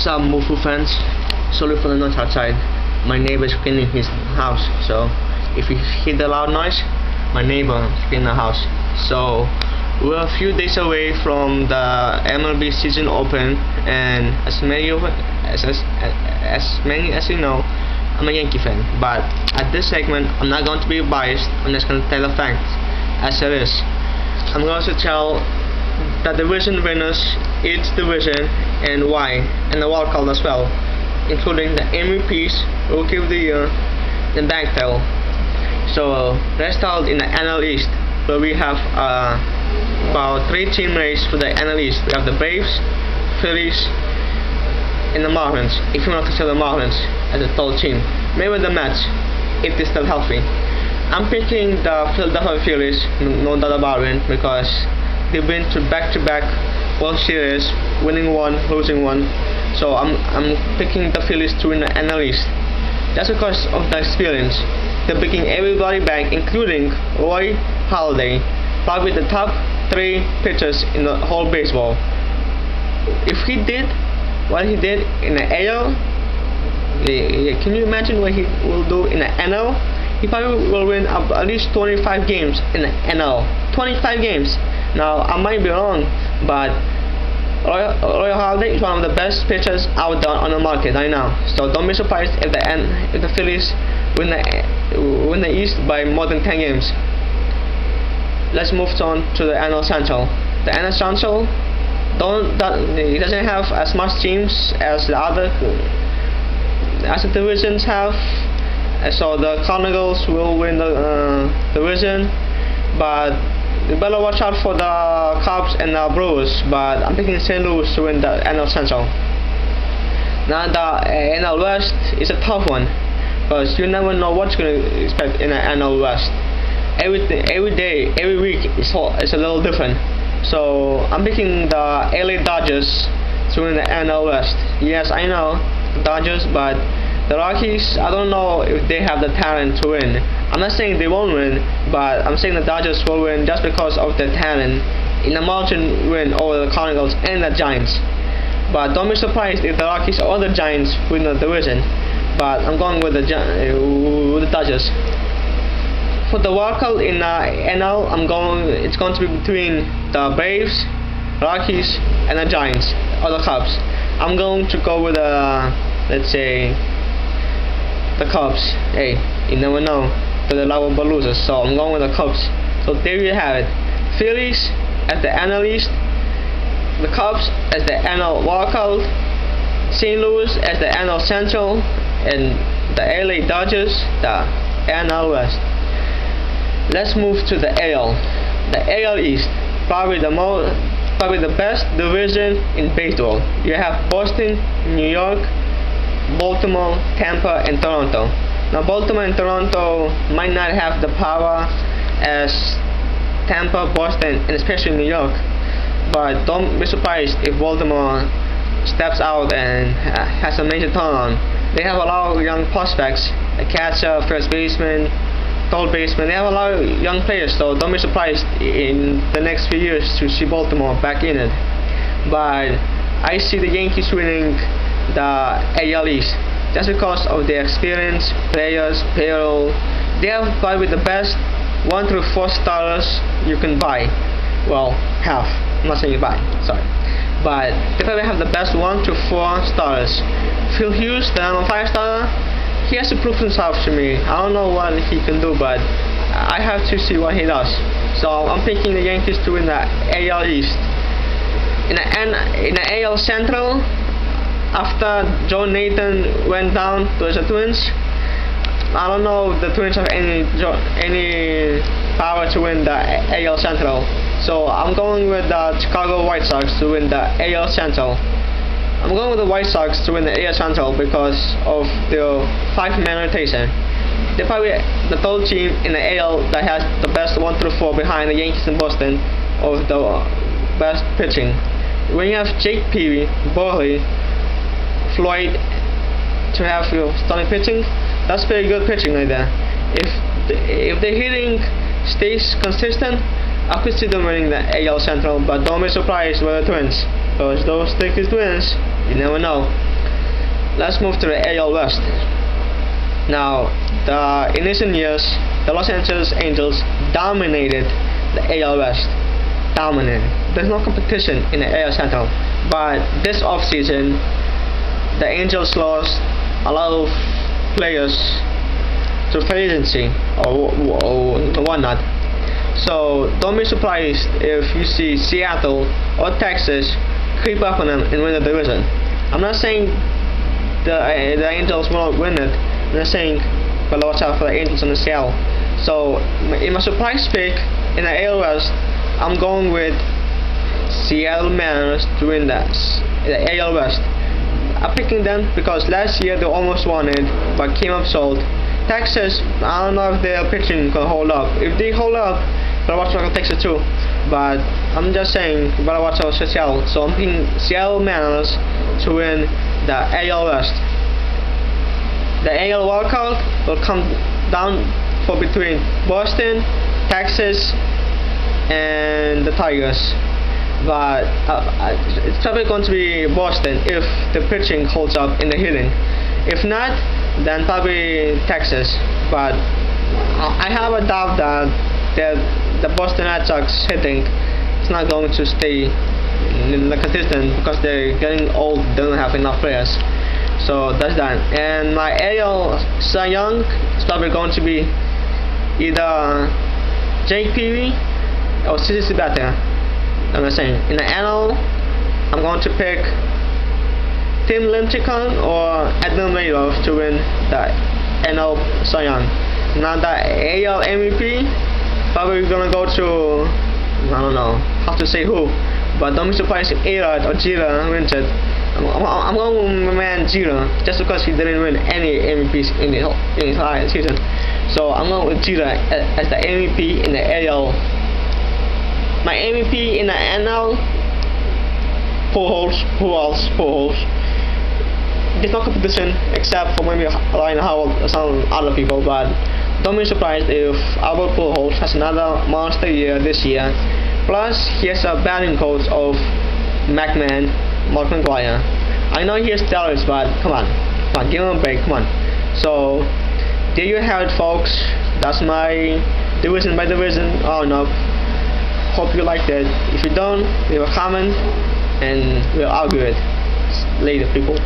What's up, Mufu fans? Sorry for the noise outside. My neighbor is cleaning his house, so if you hear the loud noise, my neighbor is cleaning the house. So we're a few days away from the MLB season open, and as many as you know, I'm a Yankee fan. But at this segment, I'm not going to be biased. I'm just going to tell the facts as it is. I'm going to tell the division winners, each division, and why, and the wild card as well, including the MVPs, Rookie of the Year, and bank tale. So let's start in the NL East, where we have about 3 team race for the NL East. We have the Braves, Phillies, and the Marlins, if you want to consider the Marlins as a third team. Maybe the Mets, if they're still healthy. I'm picking the Philadelphia Phillies, no doubt about it, because they've been to back-to-back World Series, winning one, losing one. So I'm picking the Phillies to win the NL East. That's because of the experience. They're picking everybody back, including Roy Halladay, probably the top 3 pitchers in the whole baseball. If he did what he did in the AL, can you imagine what he will do in the NL? He probably will win at least 25 games in the NL. 25 games. Now, I might be wrong, but Roy Halladay is one of the best pitchers out there on the market right now. So don't be surprised if the Phillies win the East by more than 10 games. Let's move on to the NL Central. The NL Central it doesn't have as much teams as the divisions have. So the Cardinals will win the division, but you better watch out for the Cubs and the Brewers. But I'm picking St. Louis to win the NL Central. Now the NL West is a tough one, because you never know what you're going to expect in the NL West. Every day, every week is a little different. So I'm picking the LA Dodgers to win the NL West. Yes, I know the Dodgers, but the Rockies, I don't know if they have the talent to win. I'm not saying they won't win, but I'm saying the Dodgers will win just because of their talent in a margin win over the Cardinals and the Giants. But don't be surprised if the Rockies or the Giants win the division. But I'm going with the Dodgers. For the wildcard in NL, it's going to be between the Braves, Rockies, and the Giants or the Cubs. I'm going to go with let's say the Cubs. Hey, you never know. They're the lovable losers, so I'm going with the Cubs. So there you have it. Phillies as the NL East, the Cubs as the NL wildcard, St. Louis as the NL Central, and the LA Dodgers the NL West. Let's move to the AL. The AL East, probably the best division in baseball. You have Boston, New York, Baltimore, Tampa, and Toronto. Now Baltimore and Toronto might not have the power as Tampa, Boston, and especially New York, but don't be surprised if Baltimore steps out and has a major turnaround. They have a lot of young prospects, a catcher, first baseman, third baseman. They have a lot of young players, so don't be surprised in the next few years to see Baltimore back in it. But I see the Yankees winning the AL East just because of their experience, players, payroll. They have probably the best 1 through 4 starters you can buy. Well, half. I'm not saying you buy, sorry. But they probably have the best 1 to 4 starters. Phil Hughes, the number 5 starter, he has to prove himself to me. I don't know what he can do, but I have to see what he does. So I'm picking the Yankees to win the AL East. In the AL Central, after Joe Nathan went down to the Twins, I don't know if the Twins have any power to win the AL Central. So I'm going with the Chicago White Sox to win the AL Central. I'm going with the White Sox to win the AL Central because of their 5-man rotation. They're probably the third team in the AL that has the best 1 through 4 behind the Yankees and Boston of the best pitching. When you have Jake Peavy, Burley, Floyd to have your starting pitching, that's pretty good pitching right there. If the hitting stays consistent, I could see them winning the AL Central, but don't be surprised with the Twins, because those sticky Twins, you never know. let's move to the AL West. Now, in recent years, the Los Angeles Angels dominated the AL West. Dominated. There's no competition in the AL Central. But this offseason, the Angels lost a lot of players to free agency or whatnot. So don't be surprised if you see Seattle or Texas creep up on them and win the division. I'm not saying the Angels will not win it. I'm just saying, but watch out for the Angels and the Seattle. So in my surprise pick in the AL West, I'm going with Seattle Mariners to win the AL West. I'm picking them because last year they almost won it, but came up short. Texas, I don't know if their pitching can hold up. If they hold up, better watch out for Texas too. But I'm just saying, better watch out for Seattle. So I'm picking Seattle Mariners to win the AL West. The AL wildcard will come down for between Boston, Texas, and the Tigers. But it's probably going to be Boston if the pitching holds up in the hitting. If not, then probably Texas. But I have a doubt that the Boston Red Sox hitting is not going to stay consistent because they're getting old. They don't have enough players. So that's that. And my AL Cy Young is probably going to be either Jake Peavy or CC Sabathia. I'm just saying. In the NL, I'm going to pick Tim Lincecum or Adam Madoff to win the NL Cy Young. Now the AL MVP, probably gonna go to, I don't know how to say who, but don't be surprised if A-Rod or Jeter wins it. I'm going with my man Jeter just because he didn't win any MVPs in his entire season. So I'm going with Jeter as the MVP in the AL. My MVP in the NL, Pujols. There's no competition except for maybe Ryan Howard or some other people, but don't be surprised if Albert Pujols has another monster year this year. Plus, he has a batting coach of Mark McGwire. I know he has steroids, but come on, give him a break, come on. So, there you have it, folks. That's my division by division roundup. Hope you liked it. If you don't, leave a comment and we'll argue it later, people.